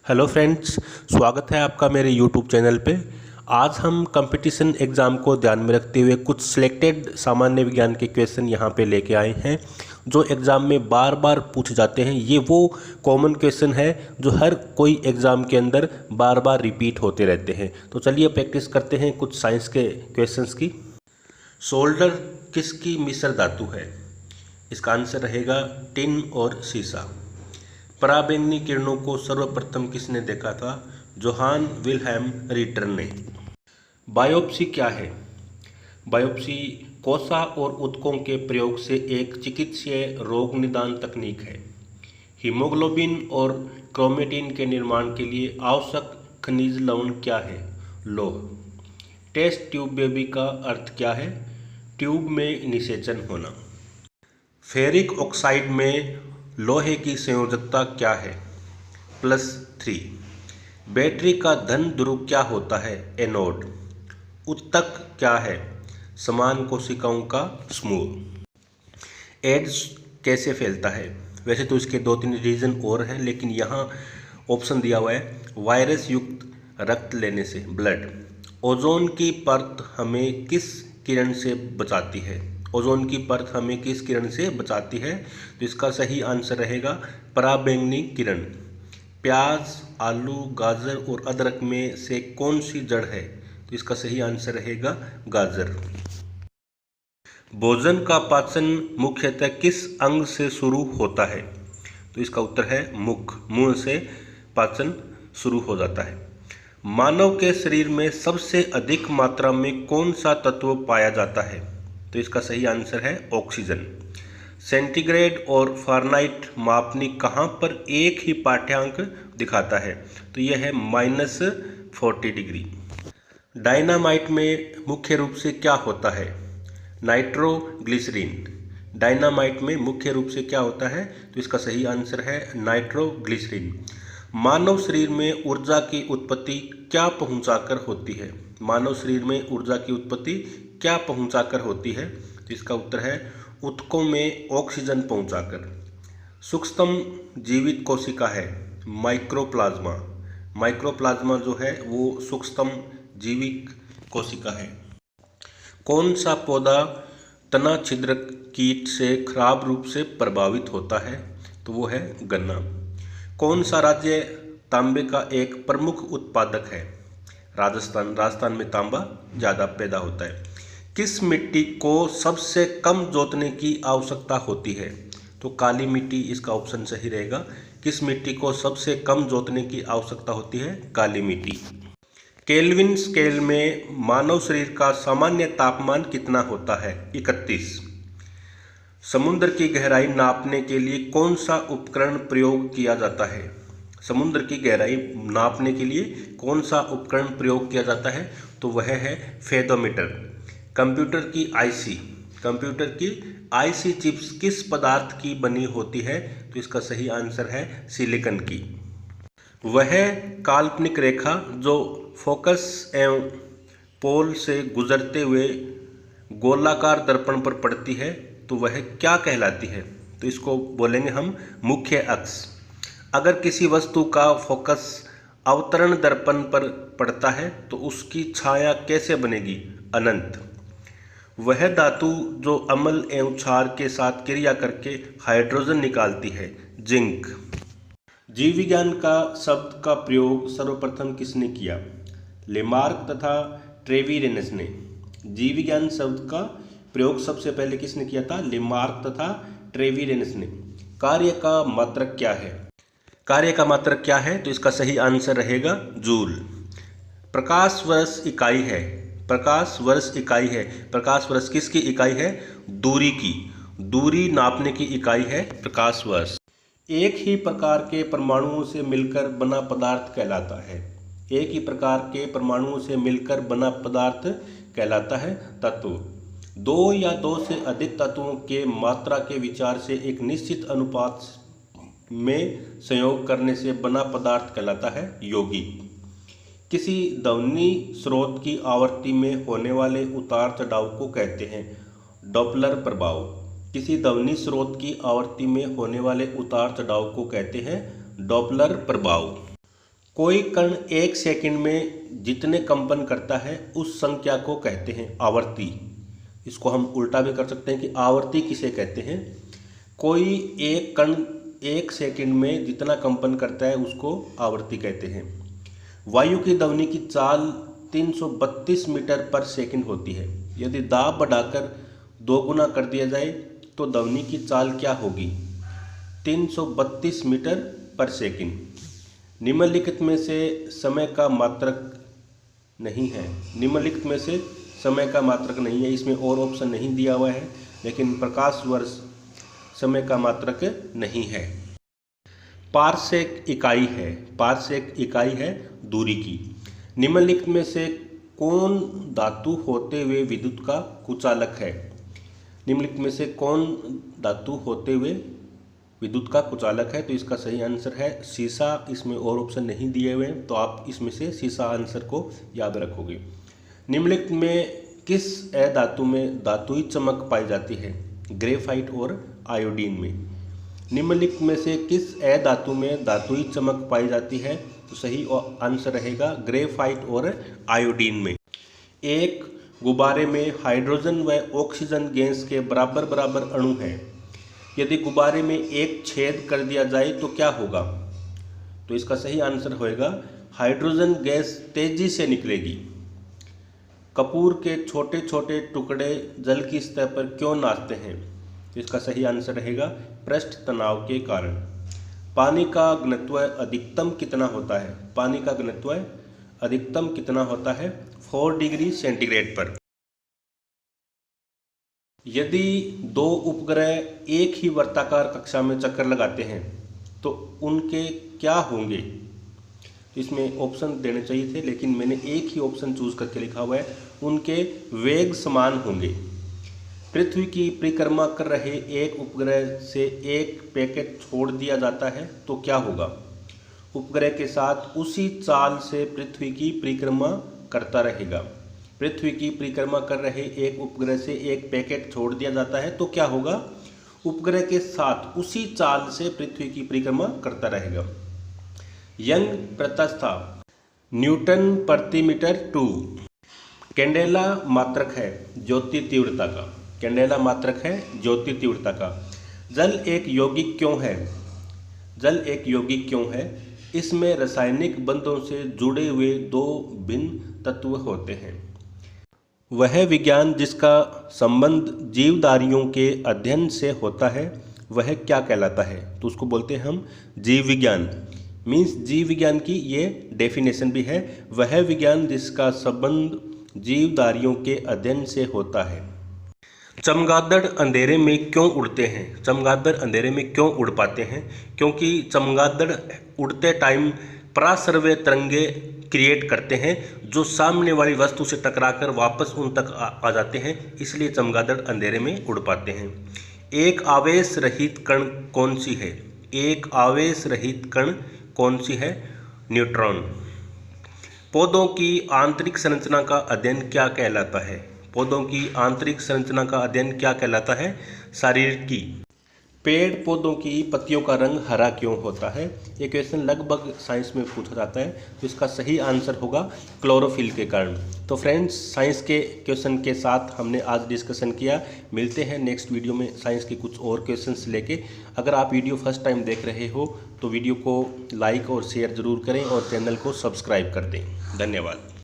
Hello friends, स्वागत है आपका मेरे यूट्यूब चैनल पे। आज हम कंपटीशन एग्ज़ाम को ध्यान में रखते हुए कुछ सिलेक्टेड सामान्य विज्ञान के क्वेश्चन यहाँ पे लेके आए हैं जो एग्ज़ाम में बार बार पूछे जाते हैं। ये वो कॉमन क्वेश्चन है जो हर कोई एग्ज़ाम के अंदर बार बार रिपीट होते रहते हैं। तो चलिए प्रैक्टिस करते हैं कुछ साइंस के क्वेश्चंस की। सोल्डर किसकी मिश्र धातु है? इसका आंसर रहेगा टिन और सीसा। पराबैंगनी किरणों को सर्वप्रथम किसने देखा था? जोहान विल्हेम रिटर ने। बायोप्सी क्या है? बायोप्सी कोसा और ऊतकों के प्रयोग से एक चिकित्सीय रोग निदान तकनीक है। हीमोग्लोबिन और क्रोमेटिन के निर्माण के लिए आवश्यक खनिज लवण क्या है? लौह। टेस्ट ट्यूब बेबी का अर्थ क्या है? ट्यूब में निषेचन होना। फेरिक ऑक्साइड में लोहे की संयोजकता क्या है? +3। बैटरी का धन ध्रुव क्या होता है? एनोड। उत्तक क्या है? समान कोशिकाओं का समूह। एड्स कैसे फैलता है? वैसे तो इसके 2-3 रीजन और हैं, लेकिन यहाँ ऑप्शन दिया हुआ है वायरस युक्त रक्त लेने से, ब्लड। ओजोन की परत हमें किस किरण से बचाती है? ओजोन की परत हमें किस किरण से बचाती है? तो इसका सही आंसर रहेगा पराबैंगनी किरण। प्याज, आलू, गाजर और अदरक में से कौन सी जड़ है? तो इसका सही आंसर रहेगा गाजर। भोजन का पाचन मुख्यतः किस अंग से शुरू होता है? तो इसका उत्तर है मुख। मुंह से पाचन शुरू हो जाता है। मानव के शरीर में सबसे अधिक मात्रा में कौन सा तत्व पाया जाता है? तो इसका सही आंसर है ऑक्सीजन। सेंटीग्रेड और फ़ारेनहाइट मापनी कहाँ पर एक ही पाठ्यांक दिखाता है? तो यह है -40 डिग्री। डायनामाइट में मुख्य रूप से क्या होता है? नाइट्रोग्लिसरीन। डायनामाइट में मुख्य रूप से क्या होता है? तो इसका सही आंसर है नाइट्रोग्लिसरीन। मानव शरीर में ऊर्जा की उत्पत्ति क्या पहुंचाकर होती है? मानव शरीर में ऊर्जा की उत्पत्ति क्या पहुंचाकर होती है? तो इसका उत्तर है ऊतकों में ऑक्सीजन पहुंचाकर। सूक्ष्मतम जीवित कोशिका है माइक्रोप्लाज्मा। माइक्रोप्लाज्मा जो है वो सूक्ष्मतम जीवित कोशिका है। कौन सा पौधा तना छिद्रक कीट से खराब रूप से प्रभावित होता है? तो वो है गन्ना। कौन सा राज्य तांबे का एक प्रमुख उत्पादक है? राजस्थान। राजस्थान में तांबा ज़्यादा पैदा होता है। किस मिट्टी को सबसे कम जोतने की आवश्यकता होती है? तो काली मिट्टी इसका ऑप्शन सही रहेगा। किस मिट्टी को सबसे कम जोतने की आवश्यकता होती है? काली मिट्टी। केल्विन स्केल में मानव शरीर का सामान्य तापमान कितना होता है? 31। समुद्र की गहराई नापने के लिए कौन सा उपकरण प्रयोग किया जाता है? समुद्र की गहराई नापने के लिए कौन सा उपकरण प्रयोग किया जाता है? तो वह है फेदोमीटर। कंप्यूटर की आईसी चिप्स किस पदार्थ की बनी होती है? तो इसका सही आंसर है सिलिकॉन की। वह काल्पनिक रेखा जो फोकस एवं पोल से गुजरते हुए गोलाकार दर्पण पर पड़ती है, तो वह क्या कहलाती है? तो इसको बोलेंगे हम मुख्य अक्ष। अगर किसी वस्तु का फोकस अवतरण दर्पण पर पड़ता है तो उसकी छाया कैसे बनेगी? अनंत। वह धातु जो अम्ल एवं क्षार के साथ क्रिया करके हाइड्रोजन निकालती है? जिंक। जीव विज्ञान का शब्द का प्रयोग सर्वप्रथम किसने किया? लेमार्क तथा ट्रेविरेनस ने। जीव विज्ञान शब्द का प्रयोग सबसे पहले किसने किया था? लेमार्क तथा ट्रेविरेनस ने। कार्य का मात्रक क्या है? कार्य का मात्रक क्या है? तो इसका सही आंसर रहेगा जूल। प्रकाश वर्ष इकाई है। प्रकाश वर्ष इकाई है। प्रकाश वर्ष किसकी इकाई है? दूरी की। दूरी नापने की इकाई है प्रकाश वर्ष। एक ही प्रकार के परमाणुओं से मिलकर बना पदार्थ कहलाता है। एक ही प्रकार के परमाणुओं से मिलकर बना पदार्थ कहलाता है तत्व। दो या दो से अधिक तत्वों के मात्रा के विचार से एक निश्चित अनुपात में संयोग करने से बना पदार्थ कहलाता है यौगिक। किसी ध्वनि स्रोत की आवृत्ति में होने वाले उतार चढ़ाव को कहते हैं डॉपलर प्रभाव। किसी ध्वनि स्रोत की आवृत्ति में होने वाले उतार चढ़ाव को कहते हैं डॉपलर प्रभाव। कोई कण एक सेकंड में जितने कंपन करता है उस संख्या को कहते हैं आवर्ती। इसको हम उल्टा भी कर सकते हैं कि आवर्ती किसे कहते हैं। कोई एक कण एक सेकंड में जितना कंपन करता है उसको आवर्ती कहते हैं। वायु की ध्वनि की चाल 332 मीटर पर सेकंड होती है। यदि दाब बढ़ाकर 2 गुना कर दिया जाए तो ध्वनि की चाल क्या होगी? 332 मीटर पर सेकंड। निम्नलिखित में से समय का मात्रक नहीं है। निम्नलिखित में से समय का मात्रक नहीं है। इसमें और ऑप्शन नहीं दिया हुआ है, लेकिन प्रकाश वर्ष समय का मात्रक नहीं है। पारसेक इकाई है। पारसेक इकाई है दूरी की। निम्नलिखित में से कौन धातु होते हुए विद्युत का कुचालक है? निम्नलिखित में से कौन धातु होते हुए विद्युत का कुचालक है? तो इसका सही आंसर है सीसा। इसमें और ऑप्शन नहीं दिए हुए हैं, तो आप इसमें से सीसा आंसर को याद रखोगे। निम्नलिखित में किस अधातु में धातुई चमक पाई जाती है? ग्रेफाइट और आयोडीन में। निम्नलिखित में से किस अधातु में धातुई चमक पाई जाती है? तो सही आंसर रहेगा ग्रेफाइट और आयोडीन में। एक गुब्बारे में हाइड्रोजन व ऑक्सीजन गैस के बराबर बराबर अणु हैं। यदि गुब्बारे में एक छेद कर दिया जाए तो क्या होगा? तो इसका सही आंसर होएगा हाइड्रोजन गैस तेजी से निकलेगी। कपूर के छोटे छोटे टुकड़े जल की सतह पर क्यों नाचते हैं? तो इसका सही आंसर रहेगा पृष्ठ तनाव के कारण। पानी का घनत्व अधिकतम कितना होता है? पानी का घनत्व अधिकतम कितना होता है? 4 डिग्री सेंटीग्रेड पर। यदि 2 उपग्रह एक ही वर्ताकार कक्षा में चक्कर लगाते हैं तो उनके क्या होंगे? इसमें ऑप्शन देने चाहिए थे, लेकिन मैंने एक ही ऑप्शन चूज करके लिखा हुआ है, उनके वेग समान होंगे। पृथ्वी की परिक्रमा कर रहे एक उपग्रह से एक पैकेट छोड़ दिया जाता है तो क्या होगा? उपग्रह के साथ उसी चाल से पृथ्वी की परिक्रमा करता रहेगा। पृथ्वी की परिक्रमा कर रहे एक उपग्रह से एक पैकेट छोड़ दिया जाता है तो क्या होगा? उपग्रह के साथ उसी चाल से पृथ्वी की परिक्रमा करता रहेगा। यंग प्रत्यास्था न्यूटन प्रति मीटर 2। कैंडेला मात्रक है ज्योति तीव्रता का। कैंडेला मात्रक है ज्योति तीव्रता का। जल एक यौगिक क्यों है? जल एक यौगिक क्यों है? इसमें रासायनिक बंधों से जुड़े हुए 2 भिन्न तत्व होते हैं। वह विज्ञान जिसका संबंध जीवधारियों के अध्ययन से होता है वह क्या कहलाता है? तो उसको बोलते हैं हम जीव विज्ञान। मीन्स जीव विज्ञान की ये डेफिनेशन भी है, वह विज्ञान जिसका संबंध जीवधारियों के अध्ययन से होता है। चमगादड़ अंधेरे में क्यों उड़ते हैं? चमगादड़ अंधेरे में क्यों उड़ पाते हैं? क्योंकि चमगादड़ उड़ते टाइम पराश्रव्य तरंगे क्रिएट करते हैं जो सामने वाली वस्तु से टकराकर वापस उन तक आ जाते हैं, इसलिए चमगादड़ अंधेरे में उड़ पाते हैं। एक आवेश रहित कण कौन सी है? एक आवेश रहित कण कौन सी है? न्यूट्रॉन। पौधों की आंतरिक संरचना का अध्ययन क्या कहलाता है? पौधों की आंतरिक संरचना का अध्ययन क्या कहलाता है? शारीरिकी। पेड़ पौधों की पत्तियों का रंग हरा क्यों होता है? ये क्वेश्चन लगभग साइंस में पूछा जाता है, तो इसका सही आंसर होगा क्लोरोफिल के कारण। तो फ्रेंड्स, साइंस के क्वेश्चन के साथ हमने आज डिस्कशन किया। मिलते हैं नेक्स्ट वीडियो में साइंस के कुछ और क्वेश्चंस लेके। अगर आप वीडियो फर्स्ट टाइम देख रहे हो तो वीडियो को लाइक और शेयर ज़रूर करें और चैनल को सब्सक्राइब कर दें। धन्यवाद।